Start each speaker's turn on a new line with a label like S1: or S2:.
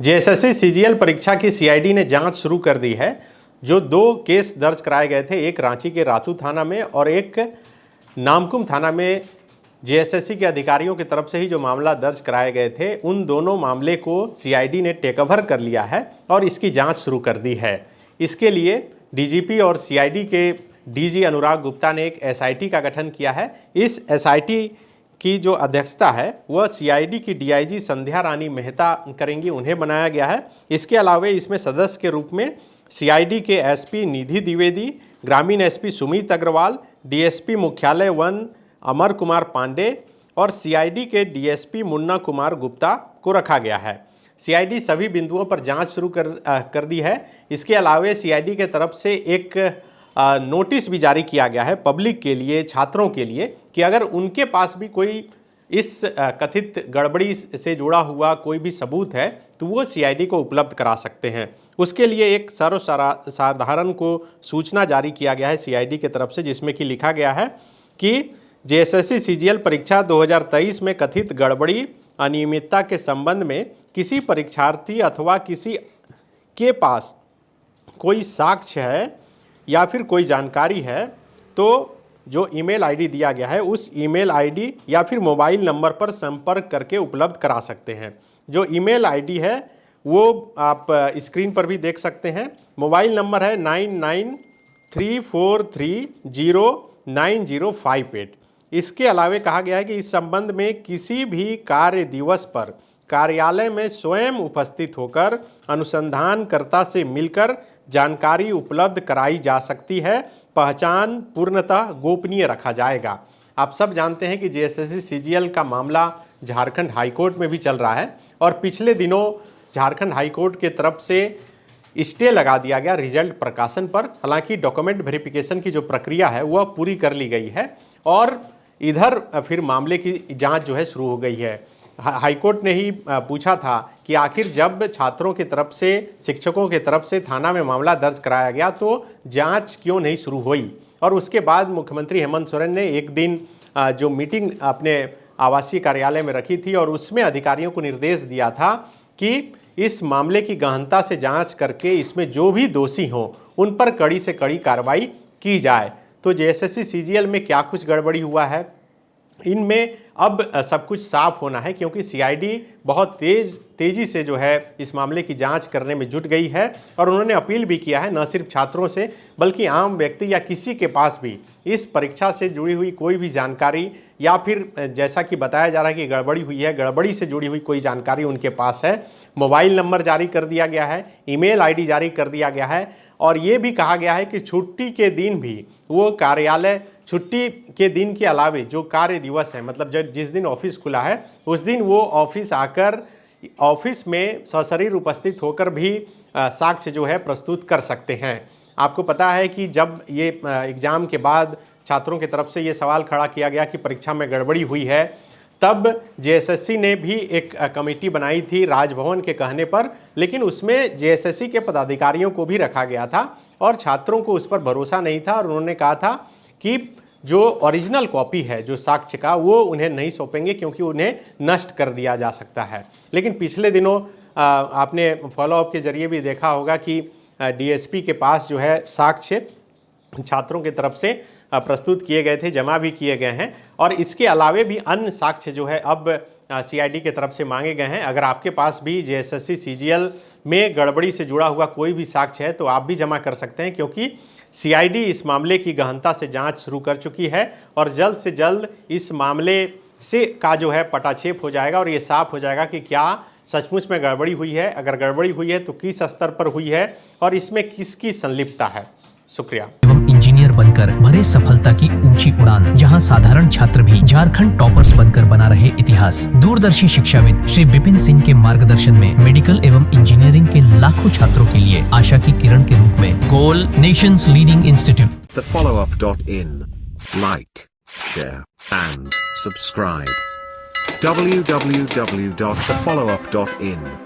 S1: JSSC CGL परीक्षा की CID ने जांच शुरू कर दी है। जो 2 केस दर्ज कराए गए थे, एक रांची के रातू थाना में और एक नामकुम थाना में जेएसएससी के अधिकारियों की तरफ से ही जो मामला दर्ज कराए गए थे, उन दोनों मामले को सीआईडी ने टेक ओवर कर लिया है और इसकी जांच शुरू कर दी है। इसके लिए डीजीपी और सीआईडी के डीजी अनुराग गुप्ता ने एक एसआईटी का गठन किया है। इस एसआईटी की जो अध्यक्षता है वह सीआईडी की डीआईजी संध्या रानी मेहता करेंगी, उन्हें बनाया गया है। इसके अलावा इसमें सदस्य के रूप में सीआईडी के एसपी निधि द्विवेदी, ग्रामीण एसपी सुमित अग्रवाल, डीएसपी मुख्यालय वन अमर कुमार पांडे और सीआईडी के डीएसपी मुन्ना कुमार गुप्ता को रखा गया है। सीआईडी सभी बिंदुओं पर जांच शुरू कर दी है। इसके अलावा सीआईडी के तरफ से एक नोटिस भी जारी किया गया है पब्लिक के लिए, छात्रों के लिए, कि अगर उनके पास भी कोई इस कथित गड़बड़ी से जुड़ा हुआ कोई भी सबूत है तो वो सीआईडी को उपलब्ध करा सकते हैं। उसके लिए एक सर्वसाधारण को सूचना जारी किया गया है सीआईडी की तरफ से, जिसमें कि लिखा गया है कि जेएसएससी सीजीएल परीक्षा 2023 में कथित गड़बड़ी अनियमितता के संबंध में किसी परीक्षार्थी अथवा किसी के पास कोई साक्ष्य है या फिर कोई जानकारी है तो जो ईमेल आईडी दिया गया है उस ईमेल आईडी या फिर मोबाइल नंबर पर संपर्क करके उपलब्ध करा सकते हैं। जो ईमेल आईडी है वो आप स्क्रीन पर भी देख सकते हैं। मोबाइल नंबर है 9934309058। इसके अलावा कहा गया है कि इस संबंध में किसी भी कार्य दिवस पर कार्यालय में स्वयं उपस्थित होकर अनुसंधानकर्ता से मिलकर जानकारी उपलब्ध कराई जा सकती है। पहचान पूर्णतः गोपनीय रखा जाएगा। आप सब जानते हैं कि जेएसएससी सीजीएल का मामला झारखंड हाईकोर्ट में भी चल रहा है और पिछले दिनों झारखंड हाईकोर्ट के तरफ से स्टे लगा दिया गया रिजल्ट प्रकाशन पर। हालांकि डॉक्यूमेंट वेरिफिकेशन की जो प्रक्रिया है वह पूरी कर ली गई है और इधर फिर मामले की जांच जो है शुरू हो गई है। हाईकोर्ट ने ही पूछा था कि आखिर जब छात्रों की तरफ से, शिक्षकों की तरफ से थाना में मामला दर्ज कराया गया तो जांच क्यों नहीं शुरू हुई। और उसके बाद मुख्यमंत्री हेमंत सोरेन ने एक दिन जो मीटिंग अपने आवासीय कार्यालय में रखी थी और उसमें अधिकारियों को निर्देश दिया था कि इस मामले की गहनता से जांच करके इसमें जो भी दोषी हों उन पर कड़ी से कड़ी कार्रवाई की जाए। तो जेएसएससी सीजीएल में क्या कुछ गड़बड़ी हुआ है, इनमें अब सब कुछ साफ होना है, क्योंकि सीआईडी बहुत तेजी से जो है इस मामले की जांच करने में जुट गई है और उन्होंने अपील भी किया है न सिर्फ छात्रों से बल्कि आम व्यक्ति या किसी के पास भी इस परीक्षा से जुड़ी हुई कोई भी जानकारी या फिर जैसा कि बताया जा रहा है कि गड़बड़ी हुई है, गड़बड़ी से जुड़ी हुई कोई जानकारी उनके पास है, मोबाइल नंबर जारी कर दिया गया है, ईमेल आईडी जारी कर दिया गया है और ये भी कहा गया है कि छुट्टी के दिन भी वो कार्यालय, छुट्टी के दिन के अलावे जो कार्य दिवस है, मतलब जब जिस दिन ऑफिस खुला है उस दिन वो ऑफिस आकर ऑफिस में सशरीर उपस्थित होकर भी साक्ष्य जो है प्रस्तुत कर सकते हैं। आपको पता है कि जब ये एग्ज़ाम के बाद छात्रों की तरफ से ये सवाल खड़ा किया गया कि परीक्षा में गड़बड़ी हुई है, तब जेएसएससी ने भी एक कमेटी बनाई थी राजभवन के कहने पर, लेकिन उसमें जेएसएससी के पदाधिकारियों को भी रखा गया था और छात्रों को उस पर भरोसा नहीं था और उन्होंने कहा था कि जो ओरिजिनल कॉपी है जो साक्ष्य का वो उन्हें नहीं सौंपेंगे क्योंकि उन्हें नष्ट कर दिया जा सकता है। लेकिन पिछले दिनों आपने फॉलोअप के जरिए भी देखा होगा कि डीएसपी के पास जो है साक्ष्य छात्रों की तरफ से प्रस्तुत किए गए थे, जमा भी किए गए हैं और इसके अलावे भी अन्य साक्ष्य जो है अब सीआईडी की तरफ से मांगे गए हैं। अगर आपके पास भी जेएसएससी सीजीएल में गड़बड़ी से जुड़ा हुआ कोई भी साक्ष्य है तो आप भी जमा कर सकते हैं, क्योंकि सीआईडी इस मामले की गहनता से जांच शुरू कर चुकी है और जल्द से जल्द इस मामले से का जो है पटाक्षेप हो जाएगा और ये साफ हो जाएगा कि क्या सचमुच में गड़बड़ी हुई है, अगर गड़बड़ी हुई है तो किस स्तर पर हुई है और इसमें किसकी संलिप्तता है। शुक्रिया।
S2: एवं इंजीनियर बनकर भरे सफलता की ऊंची उड़ान, जहां साधारण छात्र भी झारखंड टॉपर्स बनकर बना रहे इतिहास। दूरदर्शी शिक्षाविद श्री विपिन सिंह के मार्गदर्शन में मेडिकल एवं इंजीनियरिंग के लाखों छात्रों के लिए आशा की किरण के रूप में गोल nation's leading institute.
S3: thefollowup.in. Like, share and subscribe. www.thefollowup.in